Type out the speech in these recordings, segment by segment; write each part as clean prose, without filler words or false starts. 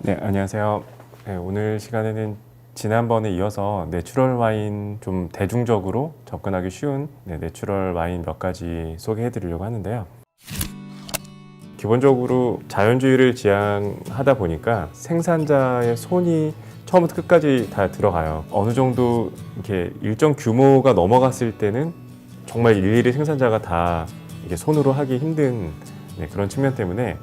네, 안녕하세요. 네, 오늘 시간에는 지난번에 이어서 내추럴 와인 좀 대중적으로 접근하기 쉬운 내추럴 와인 몇 가지 소개해 드리려고 하는데요. 기본적으로 자연주의를 지향하다 보니까 생산자의 손이 처음부터 끝까지 다 들어가요. 어느 정도 이렇게 일정 규모가 넘어갔을 때는 정말 일일이 생산자가 다 이게 손으로 하기 힘든 그런 측면 때문에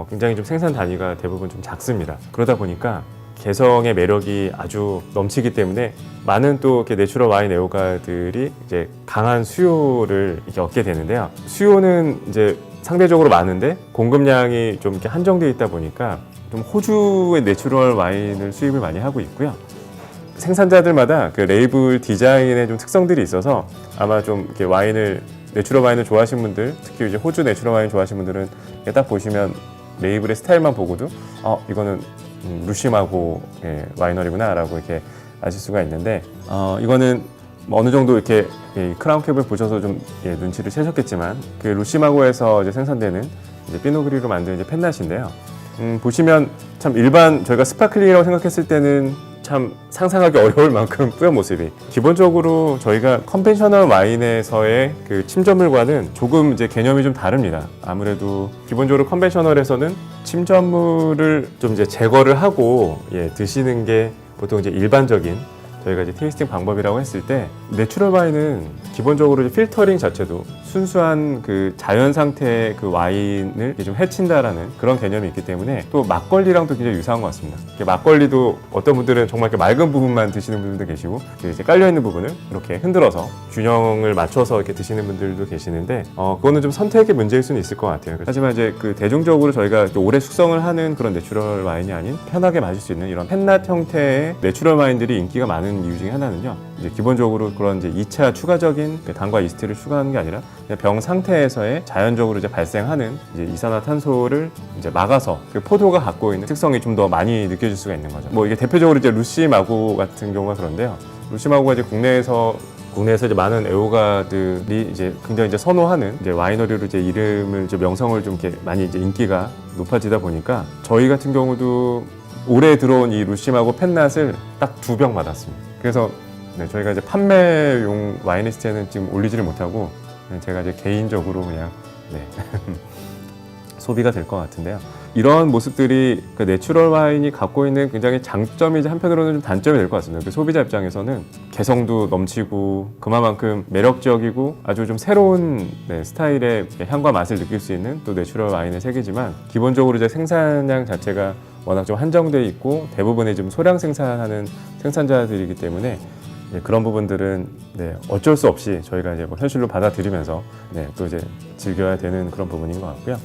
굉장히 좀 생산 단위가 대부분 좀 작습니다. 그러다 보니까 개성의 매력이 아주 넘치기 때문에 많은 또 이렇게 내추럴 와인 애호가들이 이제 강한 수요를 이렇게 얻게 되는데요. 수요는 이제 상대적으로 많은데 공급량이 좀 이렇게 한정되어 있다 보니까 좀 호주의 내추럴 와인을 수입을 많이 하고 있고요. 생산자들마다 그 레이블 디자인의 좀 특성들이 있어서 아마 좀 이렇게 내추럴 와인을 좋아하시는 분들, 특히 이제 호주 내추럴 와인 좋아하시는 분들은 딱 보시면 레이블의 스타일만 보고도 이거는 루시마고 와이너리구나 라고 이렇게 아실 수가 있는데 이거는 어느 정도 이렇게 크라운 캡을 보셔서 좀 눈치를 채셨겠지만 그 루시마고에서 이제 생산되는 이제 피노그리로 만든 이제 펜낫인데요. 보시면 참 일반 저희가 스파클링이라고 생각했을 때는 참 상상하기 어려울 만큼 뿌연 모습이, 기본적으로 저희가 컨벤셔널 와인에서의 그 침전물과는 조금 이제 개념이 좀 다릅니다. 아무래도 기본적으로 컨벤셔널에서는 침전물을 좀 이제 제거를 하고 드시는 게 보통 이제 일반적인 저희가 이제 테이스팅 방법이라고 했을 때, 내추럴 와인은 기본적으로 이제 필터링 자체도 순수한 그 자연 상태의 그 와인을 좀 해친다라는 그런 개념이 있기 때문에 또 막걸리랑도 굉장히 유사한 것 같습니다. 막걸리도 어떤 분들은 정말 이렇게 맑은 부분만 드시는 분들도 계시고 이제 깔려 있는 부분을 이렇게 흔들어서 균형을 맞춰서 이렇게 드시는 분들도 계시는데 그거는 좀 선택의 문제일 수는 있을 것 같아요. 하지만 이제 그 대중적으로 저희가 오래 숙성을 하는 그런 내추럴 와인이 아닌 편하게 마실 수 있는 이런 펜낫 형태의 내추럴 와인들이 인기가 많은 이유 중에 하나는요, 이제 기본적으로 그런 이제 2차 추가적인 당과 이스트를 추가하는 게 아니라 그냥 병 상태에서의 자연적으로 이제 발생하는 이제 이산화탄소를 이제 막아서 그 포도가 갖고 있는 특성이 좀 더 많이 느껴질 수가 있는 거죠. 뭐 이게 대표적으로 이제 루시마고 같은 경우가 그런데요. 루시마고가 이제 국내에서 이제 많은 애호가들이 이제 굉장히 이제 선호하는 이제 와이너리로 이제 이름을 이제 명성을 좀 이렇게 많이 이제 인기가 높아지다 보니까 저희 같은 경우도 올해 들어온 이 루시마고 펜낫을 딱 2병 받았습니다. 그래서 저희가 이제 판매용 와인리스트에는 지금 올리지를 못하고 제가 이제 개인적으로 그냥 소비가 될 것 같은데요. 이런 모습들이 그 내추럴 와인이 갖고 있는 굉장히 장점이자 한편으로는 좀 단점이 될 것 같습니다. 그 소비자 입장에서는 개성도 넘치고 그만큼 매력적이고 아주 좀 새로운 스타일의 향과 맛을 느낄 수 있는 또 내추럴 와인의 세계지만, 기본적으로 이제 생산량 자체가 워낙 좀 한정되어 있고 대부분의 좀 소량 생산하는 생산자들이기 때문에 그런 부분들은 어쩔 수 없이 저희가 이제 뭐 현실로 받아들이면서 또 이제 즐겨야 되는 그런 부분인 것 같고요.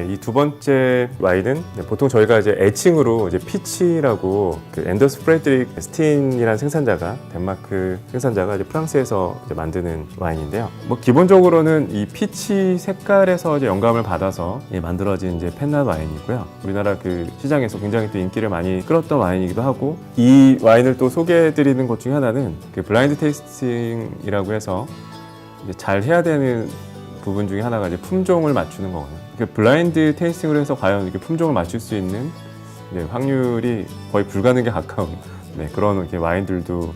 이 두 번째 와인은 보통 저희가 이제 애칭으로 이제 피치라고, 그 앤더스 프레드릭 스틴이라는 생산자가, 덴마크 생산자가 이제 프랑스에서 이제 만드는 와인인데요. 뭐 기본적으로는 이 피치 색깔에서 이제 영감을 받아서 만들어진 이제 펜낫 와인이고요. 우리나라 그 시장에서 굉장히 또 인기를 많이 끌었던 와인이기도 하고, 이 와인을 또 소개해드리는 것 중에 하나는 그 블라인드 테이스팅이라고 해서 이제 잘 해야 되는 부분 중에 하나가 이제 품종을 맞추는 거거든요. 그 블라인드 테이스팅을 해서 과연 이렇게 품종을 맞출 수 있는 확률이 거의 불가능에 가까운 그런 이렇게 와인들도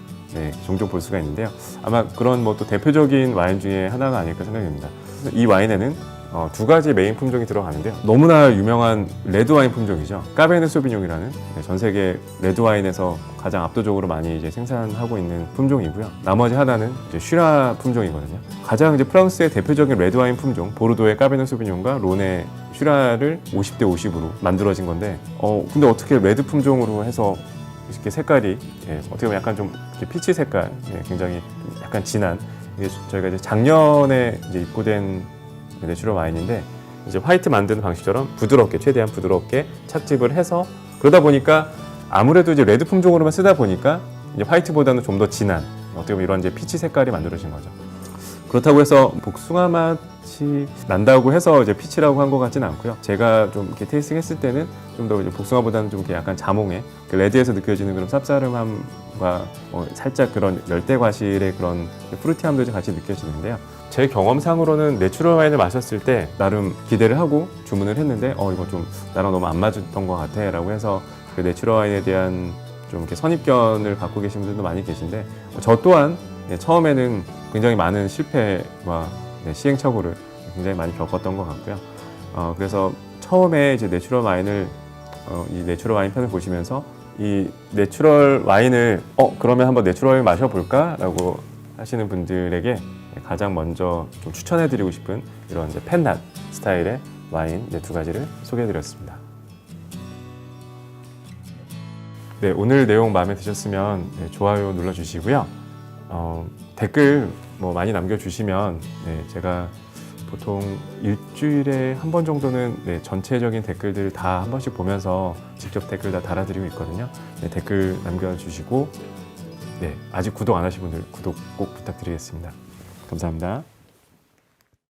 종종 볼 수가 있는데요. 아마 그런 뭐 또 대표적인 와인 중에 하나가 아닐까 생각됩니다. 이 와인에는 2가지 메인 품종이 들어가는데요. 너무나 유명한 레드와인 품종이죠. 까베르네 소비뇽이라는 전 세계 레드와인에서 가장 압도적으로 많이 이제 생산하고 있는 품종이고요. 나머지 하나는 이제 슈라 품종이거든요. 가장 이제 프랑스의 대표적인 레드와인 품종, 보르도의 까베르네 소비뇽과 론의 슈라를 50대 50으로 만들어진 건데, 근데 어떻게 레드 품종으로 해서 이렇게 색깔이 어떻게 보면 약간 좀 피치 색깔, 굉장히 약간 진한, 이게 저희가 이제 작년에 이제 입고된 내추럴 와인인데, 이제 화이트 만드는 방식처럼 부드럽게, 최대한 부드럽게 착즙을 해서, 그러다 보니까 아무래도 이제 레드 품종으로만 쓰다 보니까 이제 화이트보다는 좀 더 진한, 어떻게 보면 이런 이제 피치 색깔이 만들어진 거죠. 그렇다고 해서 복숭아 맛이 난다고 해서 이제 피치라고 한 것 같지는 않고요. 제가 좀 이렇게 테이스팅 했을 때는 좀 더 이제 복숭아보다는 좀 이렇게 약간 자몽의 그 레드에서 느껴지는 그런 쌉싸름함과 살짝 그런 열대 과실의 그런 프루티함도 같이 느껴지는데요. 제 경험상으로는 내추럴 와인을 마셨을 때 나름 기대를 하고 주문을 했는데 이거 좀 나랑 너무 안 맞았던 것 같아 라고 해서 그 내추럴 와인에 대한 좀 이렇게 선입견을 갖고 계신 분들도 많이 계신데 저 또한 처음에는 굉장히 많은 실패와 시행착오를 굉장히 많이 겪었던 것 같고요. 그래서 처음에 이제 내추럴 와인을 이 내추럴 와인 편을 보시면서 이 내추럴 와인을 그러면 한번 내추럴 와인 마셔볼까라고 하시는 분들에게 가장 먼저 좀 추천해드리고 싶은 이런 이제 펜낫 스타일의 와인 두 가지를 소개해드렸습니다. 네, 오늘 내용 마음에 드셨으면 좋아요 눌러주시고요. 댓글 뭐 많이 남겨주시면 제가 보통 일주일에 한 번 정도는 전체적인 댓글들 다 한 번씩 보면서 직접 댓글 다 달아드리고 있거든요. 댓글 남겨주시고 아직 구독 안 하신 분들 구독 꼭 부탁드리겠습니다. 감사합니다.